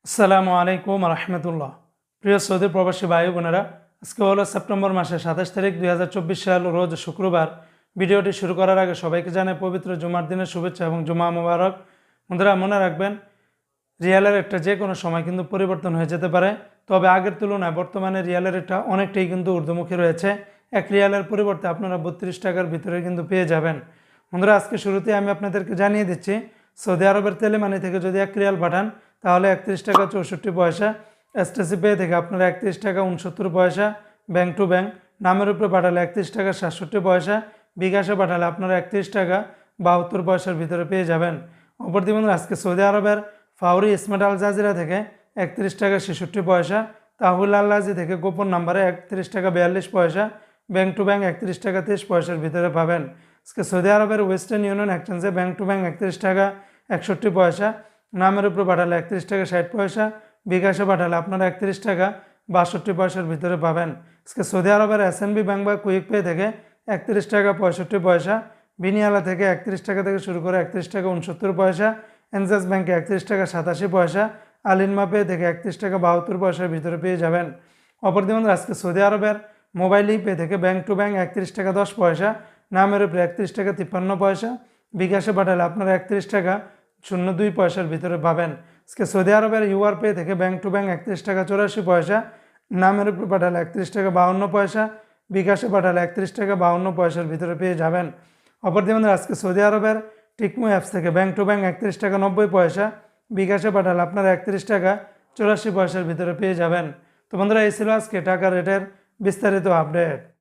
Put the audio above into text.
আসসালামু আলাইকুম রহমতুল্লাহ। প্রিয় সৌদি প্রবাসী ভাই বোনেরা, আজকে হলো সেপ্টেম্বর মাসের 27 তারিখ 2024 সাল, রোজ শুক্রবার। ভিডিওটি শুরু করার আগে সবাইকে জানাই পবিত্র জুমার দিনের শুভেচ্ছা এবং জুমা মোবারক। বন্ধুরা, মনে রাখবেন রিয়ালের রেটটা যে কোনো সময় কিন্তু পরিবর্তন হয়ে যেতে পারে, তবে আগের তুলনায় বর্তমানে রিয়ালের রেটটা অনেকটাই কিন্তু ঊর্ধ্বমুখী রয়েছে। এক রিয়ালের পরিবর্তে আপনারা 32 টাকার ভিতরে কিন্তু পেয়ে যাবেন। বন্ধুরা, আজকে শুরুতে আমি আপনাদেরকে জানিয়ে দিচ্ছি, সৌদি আরবের তেলেমানি থেকে যদি 1 রিয়াল পাঠান তাহলে 31 টাকা 64 পয়সা, এসটিসি পে থেকে আপনারা 31 টাকা 69 পয়সা, ব্যাংক টু ব্যাংক নামের উপরে পাঠালে 31 টাকা 67 পয়সা, বিকাশে পাঠালে আপনারা 31 টাকা 72 পয়সার ভিতরে পেয়ে যাবেন। অপরদিকে বন্ধুরা, আজকে সৌদি আরবের ফাউরি স্মার্ট আল জাজিরা থেকে 31 টাকা 66 পয়সা, তাহুল আল্লাজি থেকে গোপন নাম্বারে 31 টাকা 42 পয়সা, ব্যাংক টু ব্যাংক 31 টাকা 23 পয়সার ভিতরে পাবেন। আজকে সৌদি আরবের ওয়েস্টার্ন ইউনিয়ন এক্সচেঞ্জে ব্যাংক টু ব্যাংক 31 টাকা 61 পয়সা, নামের উপরে পাঠালে 31 টাকা 60 পয়সা, বিকাশে পাঠালে আপনারা 31 টাকা 62 পয়সার ভিতরে পাবেন। আজকে সৌদি আরবের এসএনবি ব্যাংক বা কুইক পে থেকে 31 টাকা 65 পয়সা, বিনিয়ালা থেকে 31 টাকা থেকে শুরু করে 31 টাকা 69 পয়সা, এনজাস ব্যাংকে 31 টাকা 87 পয়সা, আলিনমা পে থেকে 31 টাকা 72 পয়সার ভিতরে পেয়ে যাবেন। অপরদিকে আজকে সৌদি আরবের মোবাইল পে থেকে ব্যাংক টু ব্যাংক 31 টাকা 10 পয়সা, নামের উপরে 31 টাকা 53 পয়সা, বিকাশে পাঠালে আপনারা 31 টাকা 02 পয়সার ভিতরে পাবেন। আজকে সৌদি আরবের ইউআর পে থেকে ব্যাংক টু ব্যাংক 31 টাকা 84 পয়সা, নামের উপরে পাঠালে 31 টাকা 52 পয়সা, বিকাশে পাঠালে 31 টাকা 52 পয়সার ভিতরে পেয়ে যাবেন। অপরদিকে আজকে সৌদি আরবের টিকমো অ্যাপস থেকে ব্যাংক টু ব্যাংক 31 টাকা 90 পয়সা, বিকাশে পাঠালে আপনারা 31 টাকা 84 পয়সার ভিতরে পেয়ে যাবেন। তো বন্ধুরা, এই ছিল আজকে টাকা রেটের বিস্তারিত আপডেট।